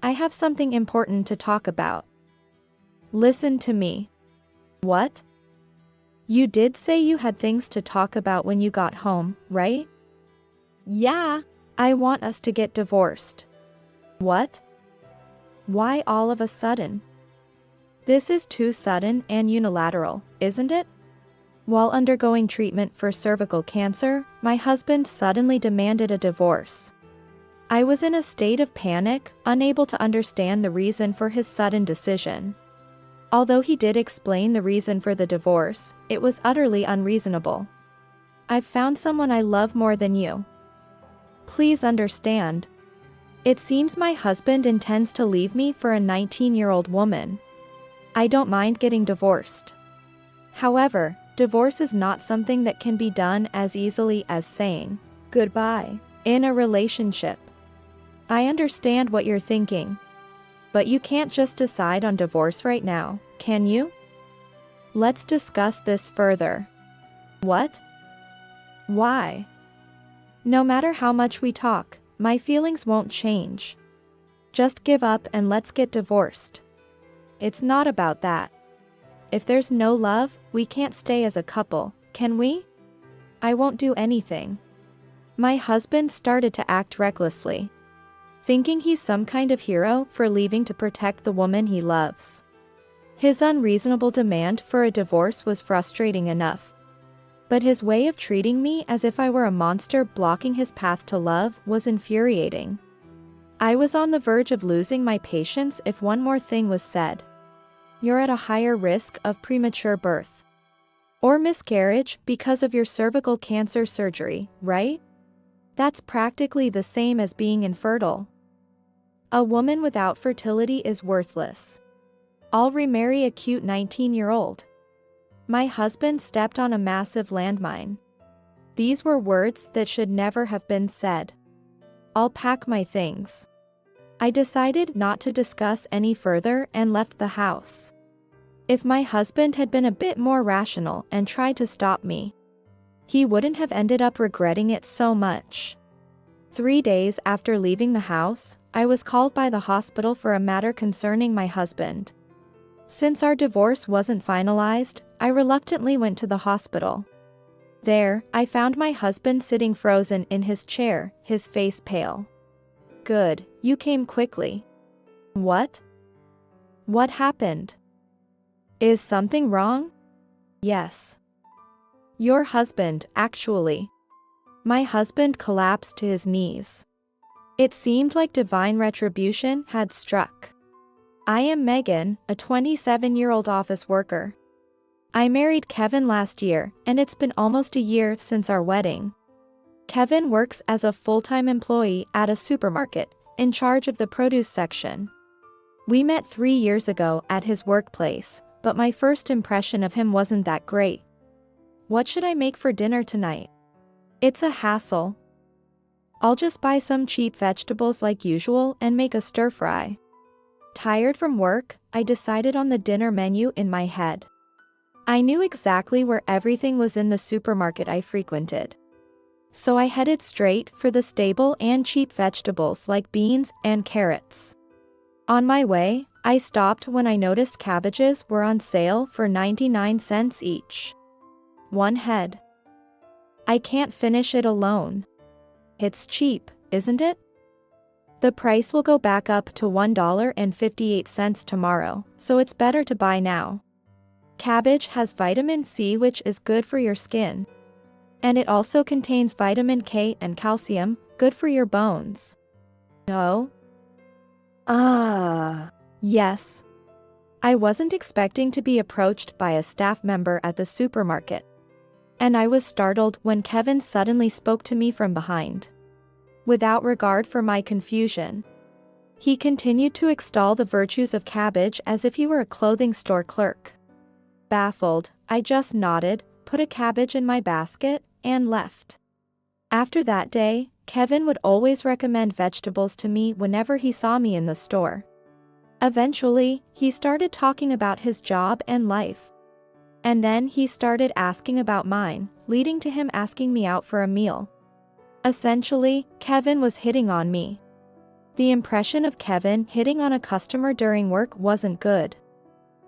I have something important to talk about. Listen to me. What? You did say you had things to talk about when you got home, right? Yeah. I want us to get divorced. What? Why all of a sudden? This is too sudden and unilateral, isn't it? While undergoing treatment for cervical cancer, my husband suddenly demanded a divorce. I was in a state of panic, unable to understand the reason for his sudden decision. Although he did explain the reason for the divorce, it was utterly unreasonable. I've found someone I love more than you. Please understand. It seems my husband intends to leave me for a 19-year-old woman. I don't mind getting divorced. However, divorce is not something that can be done as easily as saying goodbye in a relationship. I understand what you're thinking. But you can't just decide on divorce right now, can you? Let's discuss this further. What? Why? No matter how much we talk, my feelings won't change. Just give up and let's get divorced. It's not about that. If there's no love, we can't stay as a couple, can we? I won't do anything. My husband started to act recklessly, thinking he's some kind of hero for leaving to protect the woman he loves. His unreasonable demand for a divorce was frustrating enough. But his way of treating me as if I were a monster blocking his path to love was infuriating. I was on the verge of losing my patience if one more thing was said. You're at a higher risk of premature birth or miscarriage because of your cervical cancer surgery, right? That's practically the same as being infertile. A woman without fertility is worthless. I'll remarry a cute 19-year-old. My husband stepped on a massive landmine. These were words that should never have been said. I'll pack my things. I decided not to discuss any further and left the house. If my husband had been a bit more rational and tried to stop me, he wouldn't have ended up regretting it so much. 3 days after leaving the house, I was called by the hospital for a matter concerning my husband. Since our divorce wasn't finalized, I reluctantly went to the hospital. There, I found my husband sitting frozen in his chair, his face pale. Good, you came quickly. What? What happened? Is something wrong? Yes. Your husband, actually. My husband collapsed to his knees. It seemed like divine retribution had struck. I am Megan, a 27-year-old office worker. I married Kevin last year, and it's been almost a year since our wedding. Kevin works as a full-time employee at a supermarket, in charge of the produce section. We met 3 years ago at his workplace, but my first impression of him wasn't that great. What should I make for dinner tonight? It's a hassle. I'll just buy some cheap vegetables like usual and make a stir-fry. Tired from work, I decided on the dinner menu in my head. I knew exactly where everything was in the supermarket I frequented. So I headed straight for the stable and cheap vegetables like beans and carrots. On my way, I stopped when I noticed cabbages were on sale for 99 cents each. One head. I can't finish it alone. It's cheap, isn't it? The price will go back up to $1.58 tomorrow, so it's better to buy now. Cabbage has vitamin C, which is good for your skin. And it also contains vitamin K and calcium, good for your bones. No? Yes. I wasn't expecting to be approached by a staff member at the supermarket. And I was startled when Kevin suddenly spoke to me from behind. Without regard for my confusion, he continued to extol the virtues of cabbage as if he were a clothing store clerk. Baffled, I just nodded, put a cabbage in my basket, and left. After that day, Kevin would always recommend vegetables to me whenever he saw me in the store. Eventually, he started talking about his job and life. And then he started asking about mine, leading to him asking me out for a meal. Essentially, Kevin was hitting on me. The impression of Kevin hitting on a customer during work wasn't good.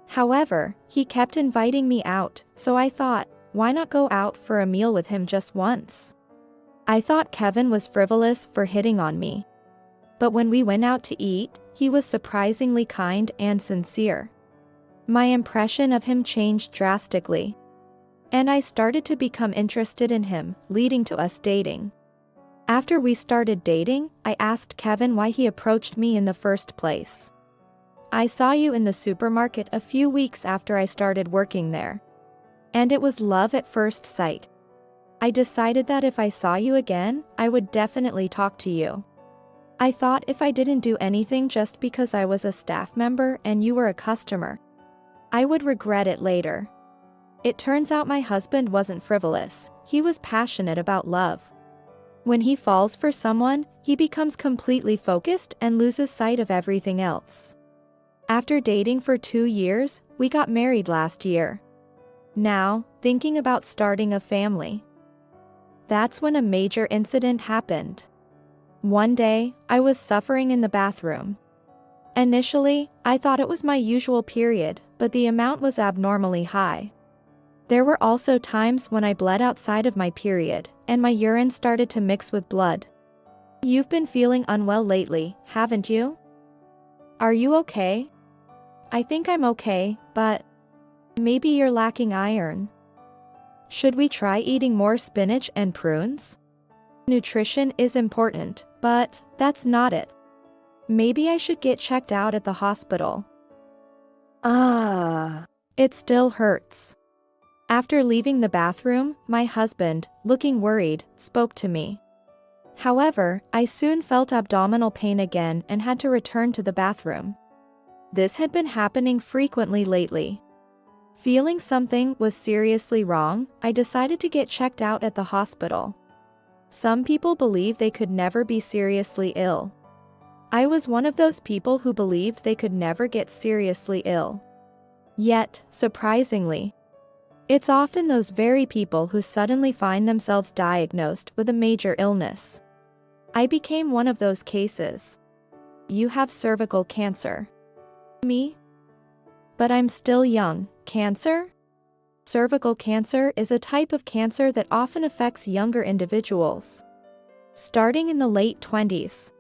However, he kept inviting me out, so I thought, why not go out for a meal with him just once? I thought Kevin was frivolous for hitting on me. But when we went out to eat, he was surprisingly kind and sincere. My impression of him changed drastically. And I started to become interested in him, leading to us dating. After we started dating, I asked Kevin why he approached me in the first place. I saw you in the supermarket a few weeks after I started working there. And it was love at first sight. I decided that if I saw you again, I would definitely talk to you. I thought if I didn't do anything just because I was a staff member and you were a customer, I would regret it later. It turns out my husband wasn't frivolous, he was passionate about love. When he falls for someone, he becomes completely focused and loses sight of everything else. After dating for 2 years, we got married last year. Now, thinking about starting a family. That's when a major incident happened. One day, I was suffering in the bathroom. Initially, I thought it was my usual period, but the amount was abnormally high. There were also times when I bled outside of my period, and my urine started to mix with blood. You've been feeling unwell lately, haven't you? Are you okay? I think I'm okay, but maybe you're lacking iron. Should we try eating more spinach and prunes? Nutrition is important, but that's not it. Maybe I should get checked out at the hospital. It still hurts. After leaving the bathroom, my husband, looking worried, spoke to me. However, I soon felt abdominal pain again and had to return to the bathroom. This had been happening frequently lately. Feeling something was seriously wrong, I decided to get checked out at the hospital. Some people believe they could never be seriously ill. I was one of those people who believed they could never get seriously ill. Yet, surprisingly, it's often those very people who suddenly find themselves diagnosed with a major illness. I became one of those cases. You have cervical cancer. Me? But I'm still young. Cancer? Cervical cancer is a type of cancer that often affects younger individuals, starting in the late 20s.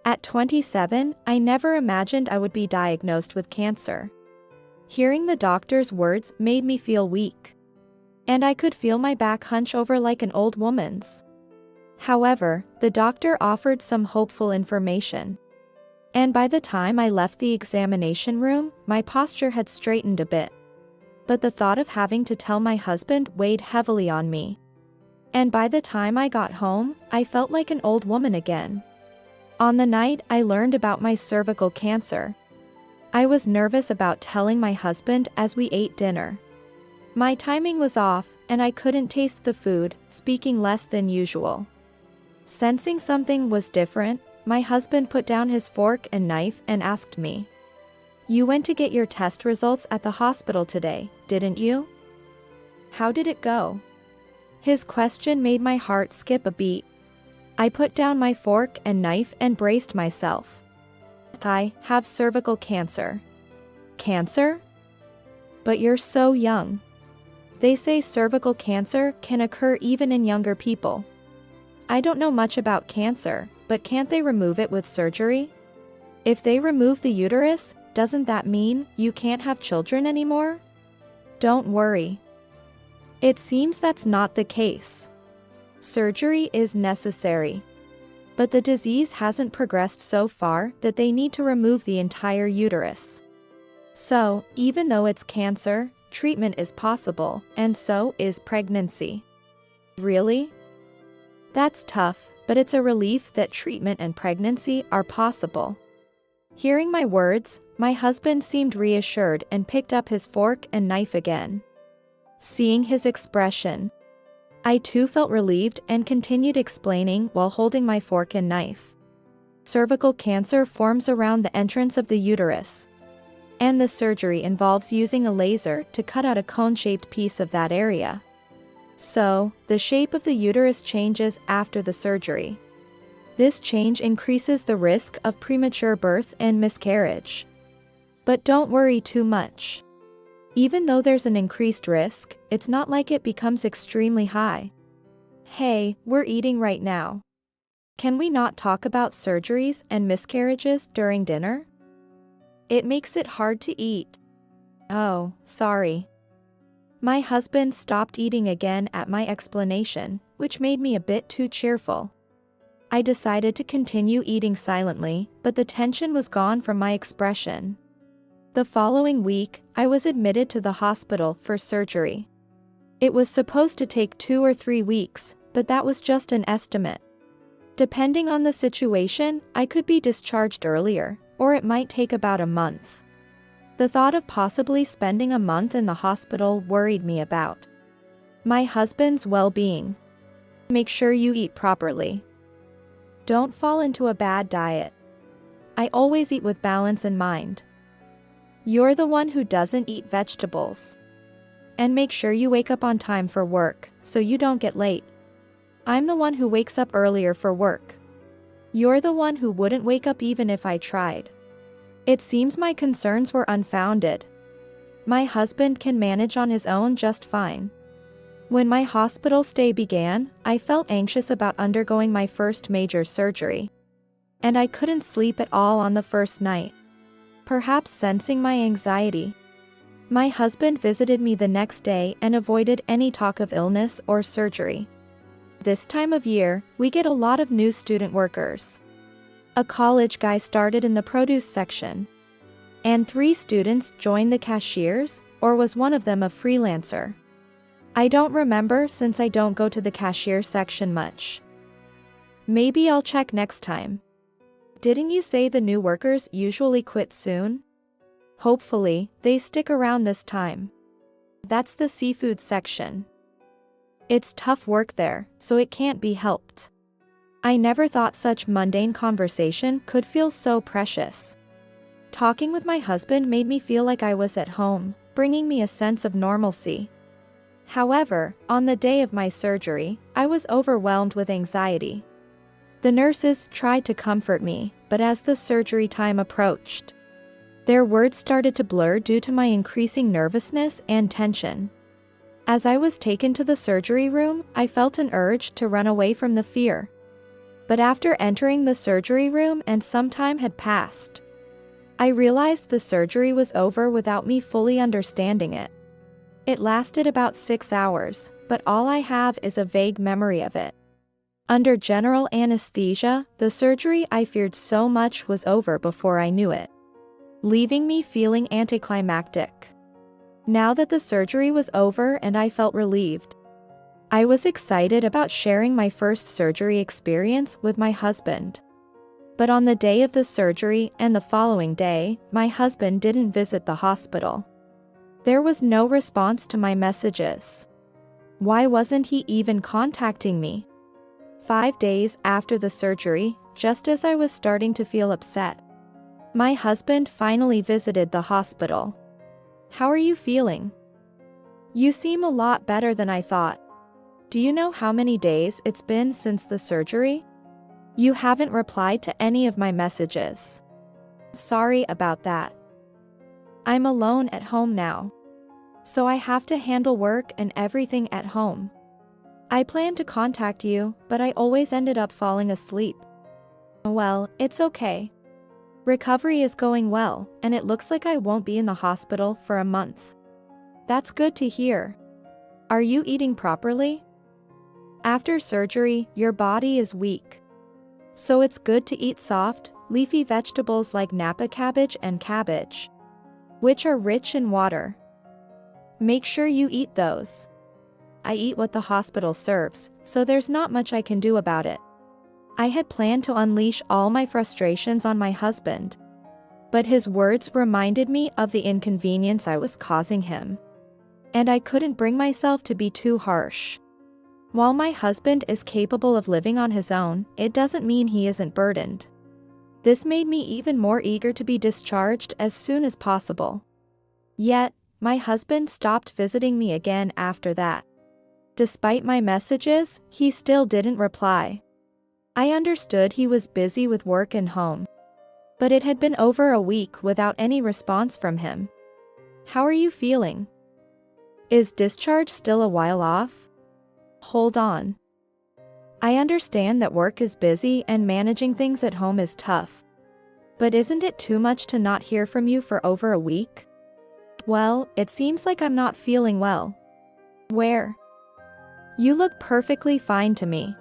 At 27, I never imagined I would be diagnosed with cancer. Hearing the doctor's words made me feel weak. And I could feel my back hunch over like an old woman's. However, the doctor offered some hopeful information. And by the time I left the examination room, my posture had straightened a bit. But the thought of having to tell my husband weighed heavily on me. And by the time I got home, I felt like an old woman again. On the night I learned about my cervical cancer, I was nervous about telling my husband as we ate dinner. My timing was off, and I couldn't taste the food, speaking less than usual. Sensing something was different, my husband put down his fork and knife and asked me, "You went to get your test results at the hospital today, didn't you? How did it go?" His question made my heart skip a beat. I put down my fork and knife and braced myself. I have cervical cancer. Cancer? But you're so young. They say cervical cancer can occur even in younger people. I don't know much about cancer, but can't they remove it with surgery? If they remove the uterus, doesn't that mean you can't have children anymore? Don't worry. It seems that's not the case. Surgery is necessary. But the disease hasn't progressed so far that they need to remove the entire uterus. So, even though it's cancer, treatment is possible, and so is pregnancy. Really? That's tough, but it's a relief that treatment and pregnancy are possible. Hearing my words, my husband seemed reassured and picked up his fork and knife again. Seeing his expression, I too felt relieved and continued explaining while holding my fork and knife. Cervical cancer forms around the entrance of the uterus, and the surgery involves using a laser to cut out a cone-shaped piece of that area. So, the shape of the uterus changes after the surgery. This change increases the risk of premature birth and miscarriage. But don't worry too much. Even though there's an increased risk, it's not like it becomes extremely high. Hey, we're eating right now. Can we not talk about surgeries and miscarriages during dinner? It makes it hard to eat. Oh, sorry. My husband stopped eating again at my explanation, which made me a bit too cheerful. I decided to continue eating silently, but the tension was gone from my expression. The following week, I was admitted to the hospital for surgery. It was supposed to take 2 or 3 weeks, but that was just an estimate. Depending on the situation, I could be discharged earlier, or it might take about a month. The thought of possibly spending a month in the hospital worried me about my husband's well-being. Make sure you eat properly. Don't fall into a bad diet. I always eat with balance in mind. You're the one who doesn't eat vegetables. And make sure you wake up on time for work, so you don't get late. I'm the one who wakes up earlier for work. You're the one who wouldn't wake up even if I tried. It seems my concerns were unfounded. My husband can manage on his own just fine. When my hospital stay began, I felt anxious about undergoing my first major surgery. And I couldn't sleep at all on the first night. Perhaps sensing my anxiety, my husband visited me the next day and avoided any talk of illness or surgery. This time of year, we get a lot of new student workers. A college guy started in the produce section. And 3 students joined the cashiers, or was one of them a freelancer? I don't remember since I don't go to the cashier section much. Maybe I'll check next time. Didn't you say the new workers usually quit soon? Hopefully, they stick around this time. That's the seafood section. It's tough work there, so it can't be helped. I never thought such mundane conversation could feel so precious. Talking with my husband made me feel like I was at home, bringing me a sense of normalcy. However, on the day of my surgery, I was overwhelmed with anxiety. The nurses tried to comfort me, but as the surgery time approached, their words started to blur due to my increasing nervousness and tension. As I was taken to the surgery room, I felt an urge to run away from the fear. But after entering the surgery room and some time had passed, I realized the surgery was over without me fully understanding it. It lasted about 6 hours, but all I have is a vague memory of it. Under general anesthesia, the surgery I feared so much was over before I knew it, leaving me feeling anticlimactic. Now that the surgery was over and I felt relieved, I was excited about sharing my first surgery experience with my husband. But on the day of the surgery and the following day, my husband didn't visit the hospital. There was no response to my messages. Why wasn't he even contacting me? 5 days after the surgery, just as I was starting to feel upset, my husband finally visited the hospital. How are you feeling? You seem a lot better than I thought. Do you know how many days it's been since the surgery? You haven't replied to any of my messages. Sorry about that. I'm alone at home now, so I have to handle work and everything at home. I planned to contact you, but I always ended up falling asleep. Well, it's okay. Recovery is going well, and it looks like I won't be in the hospital for a month. That's good to hear. Are you eating properly? After surgery, your body is weak. So it's good to eat soft, leafy vegetables like Napa cabbage and cabbage, which are rich in water. Make sure you eat those. I eat what the hospital serves, so there's not much I can do about it. I had planned to unleash all my frustrations on my husband, but his words reminded me of the inconvenience I was causing him, and I couldn't bring myself to be too harsh. While my husband is capable of living on his own, it doesn't mean he isn't burdened. This made me even more eager to be discharged as soon as possible. Yet, my husband stopped visiting me again after that. Despite my messages, he still didn't reply. I understood he was busy with work and home. But it had been over a week without any response from him. How are you feeling? Is discharge still a while off? Hold on. I understand that work is busy and managing things at home is tough. But isn't it too much to not hear from you for over a week? Well, it seems like I'm not feeling well. Where? You look perfectly fine to me.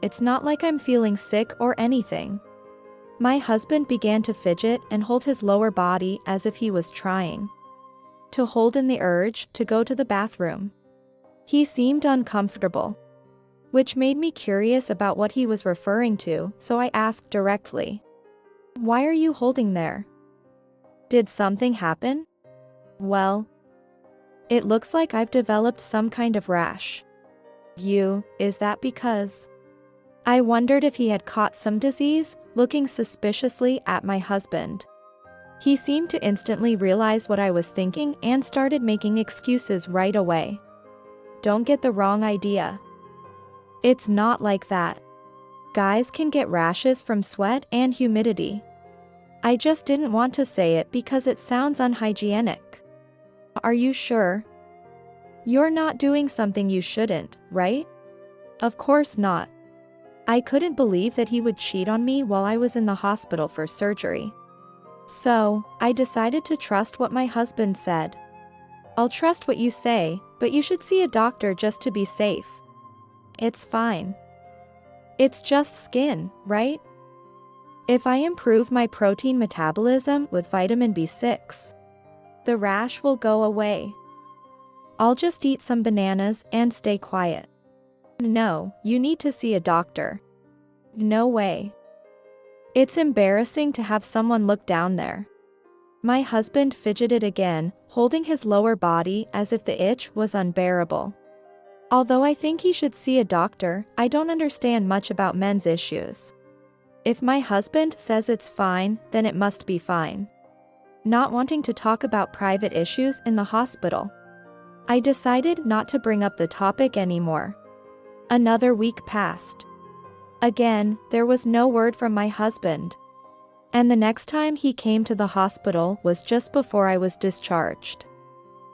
It's not like I'm feeling sick or anything. My husband began to fidget and hold his lower body as if he was trying to hold in the urge to go to the bathroom. He seemed uncomfortable, which made me curious about what he was referring to, so I asked directly, "Why are you holding there? Did something happen?" "Well, it looks like I've developed some kind of rash." Is that because? I wondered if he had caught some disease, looking suspiciously at my husband. He seemed to instantly realize what I was thinking and started making excuses right away. Don't get the wrong idea. It's not like that. Guys can get rashes from sweat and humidity. I just didn't want to say it because it sounds unhygienic. Are you sure? You're not doing something you shouldn't, right? Of course not. I couldn't believe that he would cheat on me while I was in the hospital for surgery. So, I decided to trust what my husband said. I'll trust what you say, but you should see a doctor just to be safe. It's fine. It's just skin, right? If I improve my protein metabolism with vitamin B6, the rash will go away. I'll just eat some bananas and stay quiet. No, you need to see a doctor. No way. It's embarrassing to have someone look down there. My husband fidgeted again, holding his lower body as if the itch was unbearable. Although I think he should see a doctor, I don't understand much about men's issues. If my husband says it's fine, then it must be fine. Not wanting to talk about private issues in the hospital, I decided not to bring up the topic anymore. Another week passed. Again, there was no word from my husband. And the next time he came to the hospital was just before I was discharged.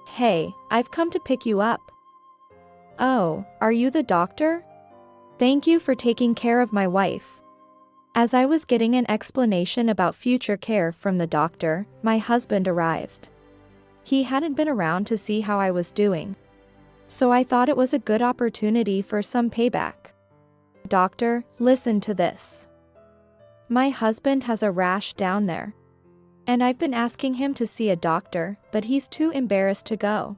"Hey, I've come to pick you up." "Oh, are you the doctor? Thank you for taking care of my wife." As I was getting an explanation about future care from the doctor, my husband arrived. He hadn't been around to see how I was doing, so I thought it was a good opportunity for some payback. "Doctor, listen to this. My husband has a rash down there. And I've been asking him to see a doctor, but he's too embarrassed to go.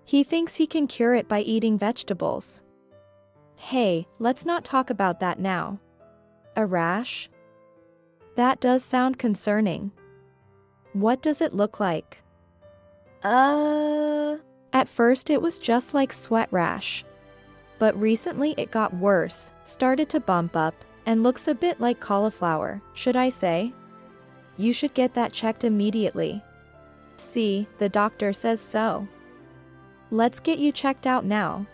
He thinks he can cure it by eating vegetables." Hey, let's not talk about that now. A rash? That does sound concerning. What does it look like? At first it was just like sweat rash. But recently it got worse, started to bump up, and looks a bit like cauliflower, should I say? You should get that checked immediately. See, the doctor says so. Let's get you checked out now.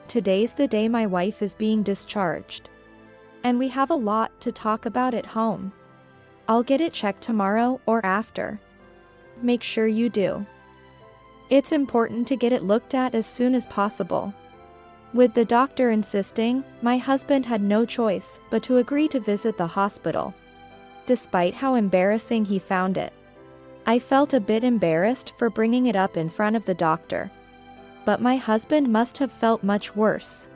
Today's the day my wife is being discharged. And we have a lot to talk about at home. I'll get it checked tomorrow or after. Make sure you do. It's important to get it looked at as soon as possible. With the doctor insisting, my husband had no choice but to agree to visit the hospital, despite how embarrassing he found it. I felt a bit embarrassed for bringing it up in front of the doctor. But my husband must have felt much worse.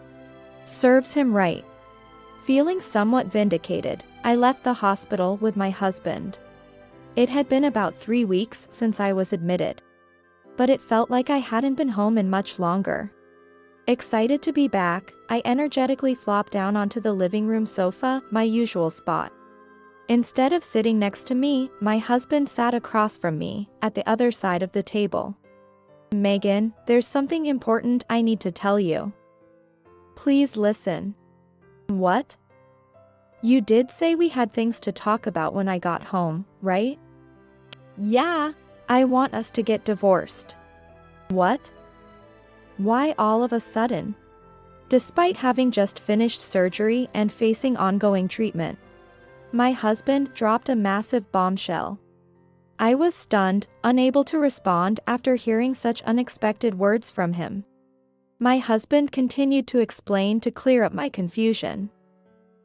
Serves him right. Feeling somewhat vindicated, I left the hospital with my husband. It had been about 3 weeks since I was admitted. But it felt like I hadn't been home in much longer. Excited to be back, I energetically flopped down onto the living room sofa, my usual spot. Instead of sitting next to me, my husband sat across from me, at the other side of the table. "Megan, there's something important I need to tell you. Please listen." "What?" "You did say we had things to talk about when I got home, right?" Yeah. "I want us to get divorced." "What? Why all of a sudden?" Despite having just finished surgery and facing ongoing treatment, my husband dropped a massive bombshell. I was stunned, unable to respond after hearing such unexpected words from him. My husband continued to explain to clear up my confusion.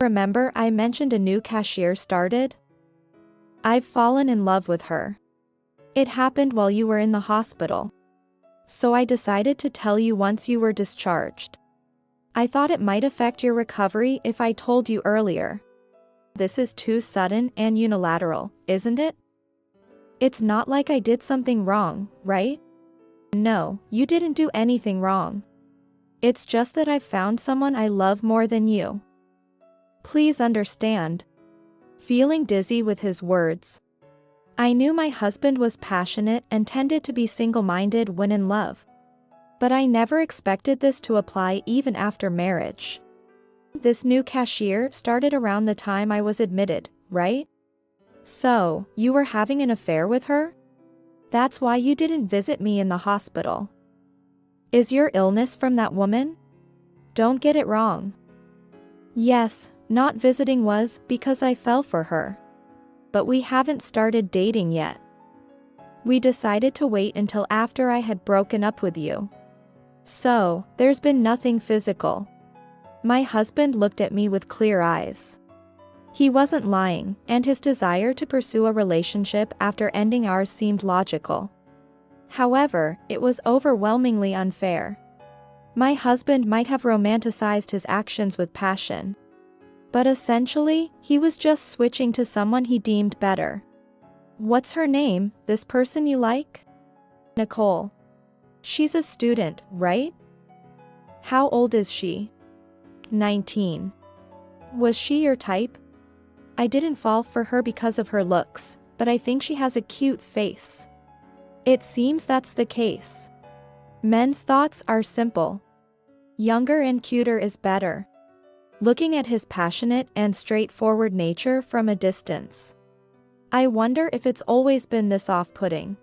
Remember I mentioned a new cashier started? I've fallen in love with her. It happened while you were in the hospital. So I decided to tell you once you were discharged. I thought it might affect your recovery if I told you earlier. This is too sudden and unilateral, isn't it? It's not like I did something wrong, right? No, you didn't do anything wrong. It's just that I've found someone I love more than you. Please understand. Feeling dizzy with his words. I knew my husband was passionate and tended to be single-minded when in love. But I never expected this to apply even after marriage. This new cashier started around the time I was admitted, right? So, you were having an affair with her? That's why you didn't visit me in the hospital. Is your illness from that woman? Don't get it wrong. Yes, not visiting was because I fell for her. But we haven't started dating yet. We decided to wait until after I had broken up with you. So, there's been nothing physical. My husband looked at me with clear eyes. He wasn't lying, and his desire to pursue a relationship after ending ours seemed logical. However, it was overwhelmingly unfair. My husband might have romanticized his actions with passion. But essentially, he was just switching to someone he deemed better. What's her name, this person you like? Nicole. She's a student, right? How old is she? 19. Was she your type? I didn't fall for her because of her looks, but I think she has a cute face. It seems that's the case. Men's thoughts are simple. Younger and cuter is better. Looking at his passionate and straightforward nature from a distance. I wonder if it's always been this off-putting.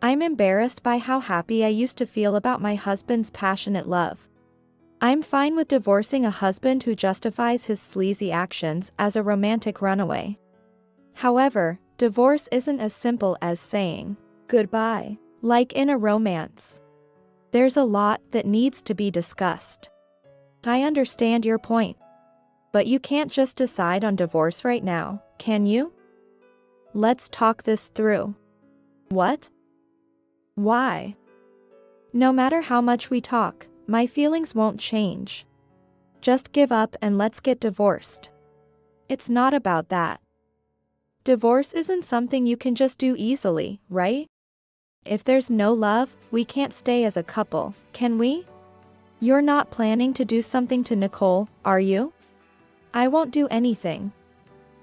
I'm embarrassed by how happy I used to feel about my husband's passionate love. I'm fine with divorcing a husband who justifies his sleazy actions as a romantic runaway. However, divorce isn't as simple as saying Goodbye. like in a romance. There's a lot that needs to be discussed. I understand your point. But you can't just decide on divorce right now, can you? Let's talk this through. What? Why? No matter how much we talk, my feelings won't change. Just give up and let's get divorced. It's not about that. Divorce isn't something you can just do easily, right? If there's no love, we can't stay as a couple, can we? You're not planning to do something to Nicole, are you? I won't do anything.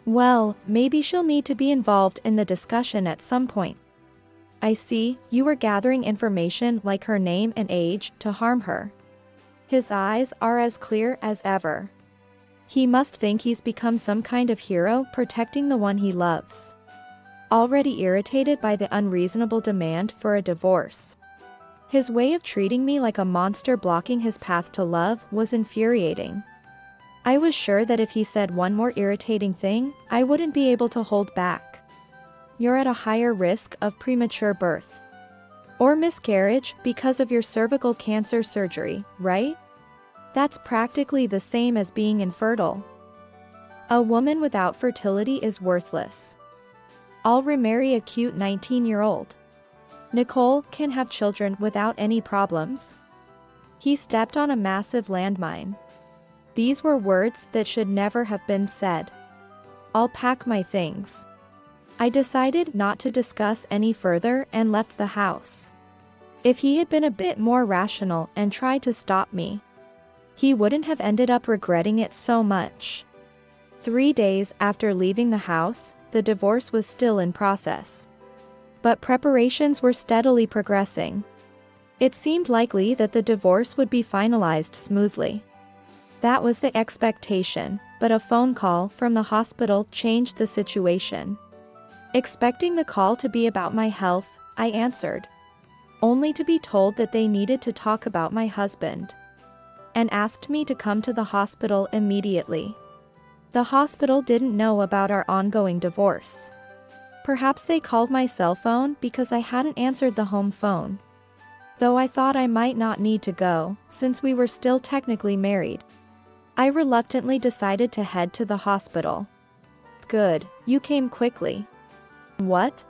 Well, maybe she'll need to be involved in the discussion at some point. I see, you were gathering information like her name and age to harm her. His eyes are as clear as ever. He must think he's become some kind of hero protecting the one he loves. Already irritated by the unreasonable demand for a divorce. His way of treating me like a monster blocking his path to love was infuriating. I was sure that if he said one more irritating thing, I wouldn't be able to hold back. You're at a higher risk of premature birth. Or miscarriage because of your cervical cancer surgery, right? That's practically the same as being infertile. A woman without fertility is worthless. I'll remarry a cute 19-year-old. Nicole can have children without any problems. He stepped on a massive landmine. These were words that should never have been said. I'll pack my things. I decided not to discuss any further and left the house. If he had been a bit more rational and tried to stop me, he wouldn't have ended up regretting it so much. 3 days after leaving the house, the divorce was still in process. But preparations were steadily progressing. It seemed likely that the divorce would be finalized smoothly. That was the expectation, but a phone call from the hospital changed the situation. Expecting the call to be about my health, I answered. Only to be told that they needed to talk about my husband. and asked me to come to the hospital immediately. The hospital didn't know about our ongoing divorce. Perhaps they called my cell phone because I hadn't answered the home phone. Though I thought I might not need to go, since we were still technically married. I reluctantly decided to head to the hospital. Good, you came quickly. What?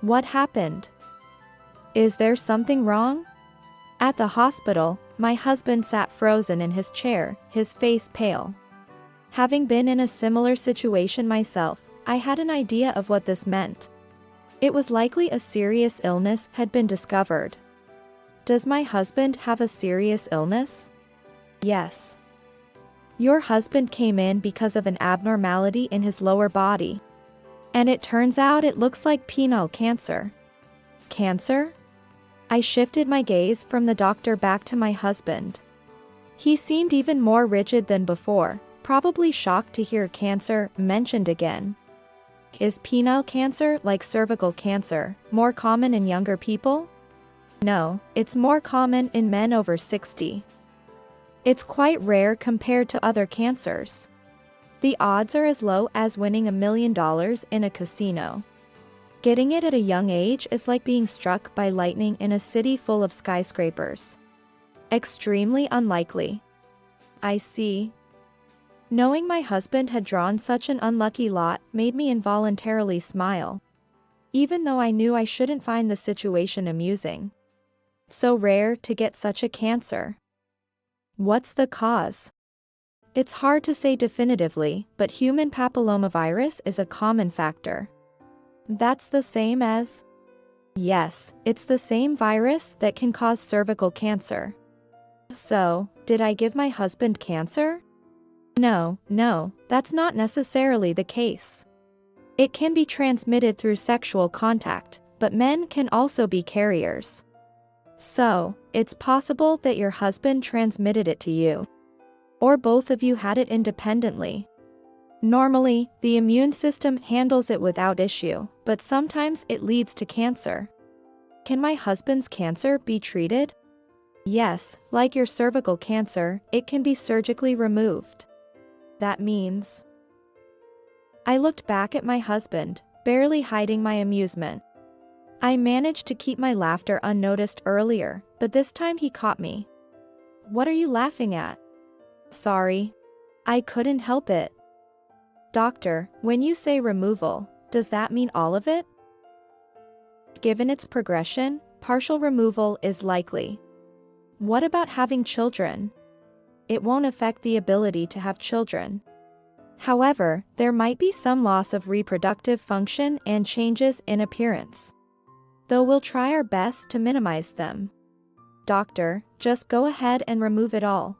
What happened? Is there something wrong? At the hospital, my husband sat frozen in his chair, his face pale. Having been in a similar situation myself, I had an idea of what this meant. It was likely a serious illness had been discovered. Does my husband have a serious illness? Yes. Your husband came in because of an abnormality in his lower body. And it turns out it looks like penile cancer. Cancer? I shifted my gaze from the doctor back to my husband. He seemed even more rigid than before, probably shocked to hear cancer mentioned again. Is penile cancer, like cervical cancer, more common in younger people? No, it's more common in men over 60. It's quite rare compared to other cancers. The odds are as low as winning $1 million in a casino. Getting it at a young age is like being struck by lightning in a city full of skyscrapers. Extremely unlikely. I see. Knowing my husband had drawn such an unlucky lot made me involuntarily smile. Even though I knew I shouldn't find the situation amusing. So rare to get such a cancer. What's the cause? It's hard to say definitively, but human papillomavirus is a common factor. That's the same as? Yes, it's the same virus that can cause cervical cancer. So, did I give my husband cancer? No, that's not necessarily the case. It can be transmitted through sexual contact, but men can also be carriers. So, it's possible that your husband transmitted it to you. Or both of you had it independently. Normally, the immune system handles it without issue, but sometimes it leads to cancer. Can my husband's cancer be treated? Yes, like your cervical cancer, it can be surgically removed. That means... I looked back at my husband, barely hiding my amusement. I managed to keep my laughter unnoticed earlier, but this time he caught me. What are you laughing at? Sorry. I couldn't help it. Doctor, when you say removal, does that mean all of it? Given its progression, partial removal is likely. What about having children? It won't affect the ability to have children. However, there might be some loss of reproductive function and changes in appearance. Though we'll try our best to minimize them. Doctor, just go ahead and remove it all.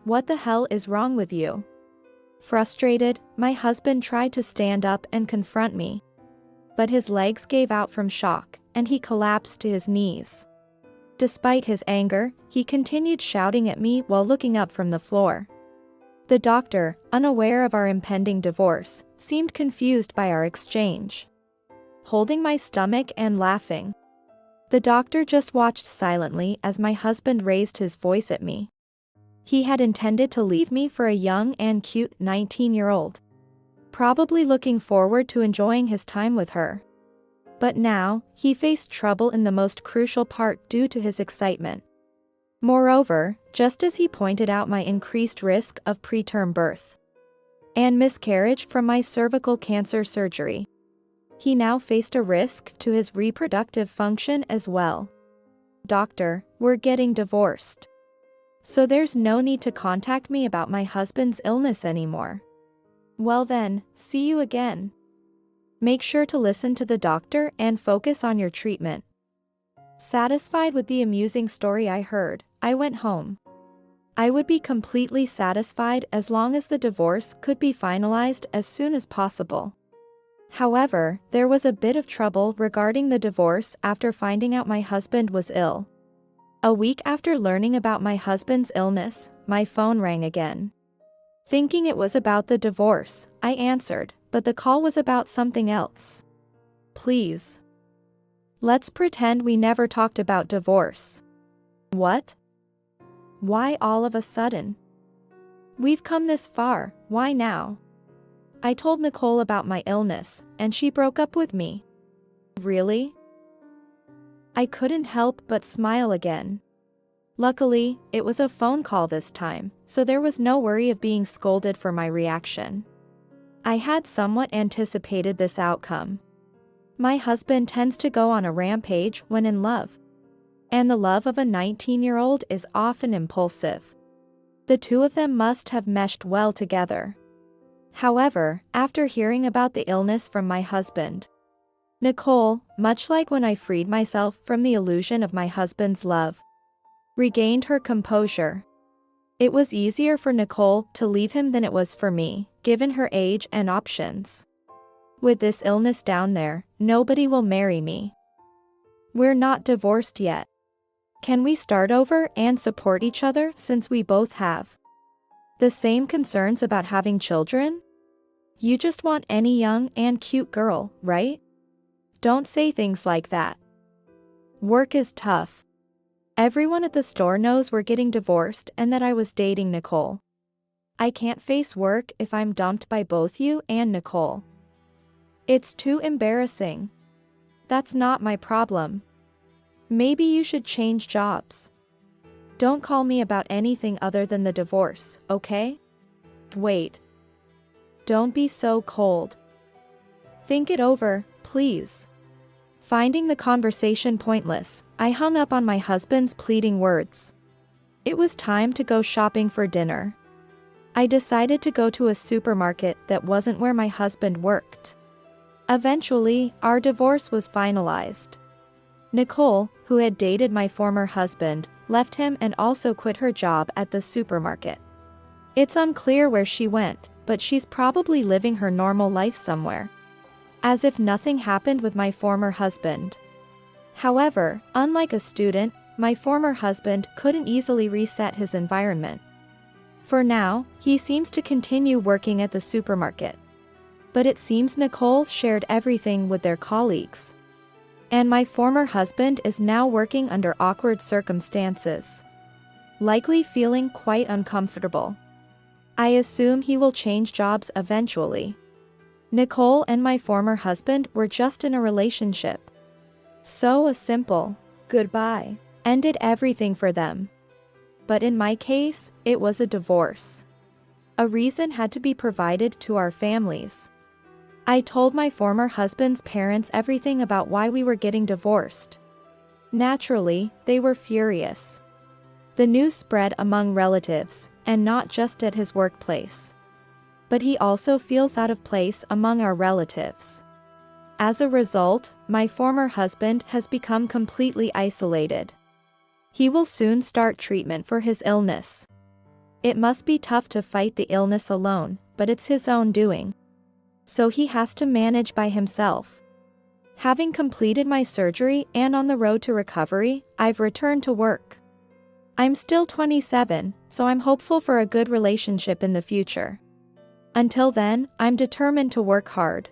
What the hell is wrong with you? Frustrated, my husband tried to stand up and confront me. But his legs gave out from shock, and he collapsed to his knees. Despite his anger, he continued shouting at me while looking up from the floor. The doctor, unaware of our impending divorce, seemed confused by our exchange. Holding my stomach and laughing. The doctor just watched silently as my husband raised his voice at me. He had intended to leave me for a young and cute 19-year-old. Probably looking forward to enjoying his time with her. But now, he faced trouble in the most crucial part due to his excitement. Moreover, just as he pointed out my increased risk of preterm birth and miscarriage from my cervical cancer surgery, he now faced a risk to his reproductive function as well. Doctor, we're getting divorced. So there's no need to contact me about my husband's illness anymore. Well then, see you again. Make sure to listen to the doctor and focus on your treatment. Satisfied with the amusing story I heard, I went home. I would be completely satisfied as long as the divorce could be finalized as soon as possible. However, there was a bit of trouble regarding the divorce after finding out my husband was ill. A week after learning about my husband's illness, my phone rang again. Thinking it was about the divorce, I answered, but the call was about something else. Please. Let's pretend we never talked about divorce. What? Why all of a sudden? We've come this far, why now? I told Nicole about my illness, and she broke up with me. Really? I couldn't help but smile again. Luckily, it was a phone call this time, so there was no worry of being scolded for my reaction. I had somewhat anticipated this outcome. My husband tends to go on a rampage when in love. And the love of a 19-year-old is often impulsive. The two of them must have meshed well together. However, after hearing about the illness from my husband, Nicole, much like when I freed myself from the illusion of my husband's love, regained her composure. It was easier for Nicole to leave him than it was for me, given her age and options. With this illness down there, nobody will marry me. We're not divorced yet. Can we start over and support each other since we both have the same concerns about having children? You just want any young and cute girl, right? Don't say things like that. Work is tough. Everyone at the store knows we're getting divorced and that I was dating Nicole. I can't face work if I'm dumped by both you and Nicole. It's too embarrassing. That's not my problem. Maybe you should change jobs. Don't call me about anything other than the divorce, okay? Wait. Don't be so cold. Think it over, please. Finding the conversation pointless, I hung up on my husband's pleading words. It was time to go shopping for dinner. I decided to go to a supermarket that wasn't where my husband worked. Eventually, our divorce was finalized. Nicole, who had dated my former husband, left him and also quit her job at the supermarket. It's unclear where she went, but she's probably living her normal life somewhere. As if nothing happened with my former husband. However, unlike a student, my former husband couldn't easily reset his environment. For now, he seems to continue working at the supermarket. But it seems Nicole shared everything with their colleagues. And my former husband is now working under awkward circumstances. Likely feeling quite uncomfortable. I assume he will change jobs eventually. Nicole and my former husband were just in a relationship. So a simple goodbye ended everything for them. But in my case, it was a divorce. A reason had to be provided to our families. I told my former husband's parents everything about why we were getting divorced. Naturally, they were furious. The news spread among relatives, and not just at his workplace. But he also feels out of place among our relatives. As a result, my former husband has become completely isolated. He will soon start treatment for his illness. It must be tough to fight the illness alone, but it's his own doing. So he has to manage by himself. Having completed my surgery and on the road to recovery, I've returned to work. I'm still 27, so I'm hopeful for a good relationship in the future. Until then, I'm determined to work hard.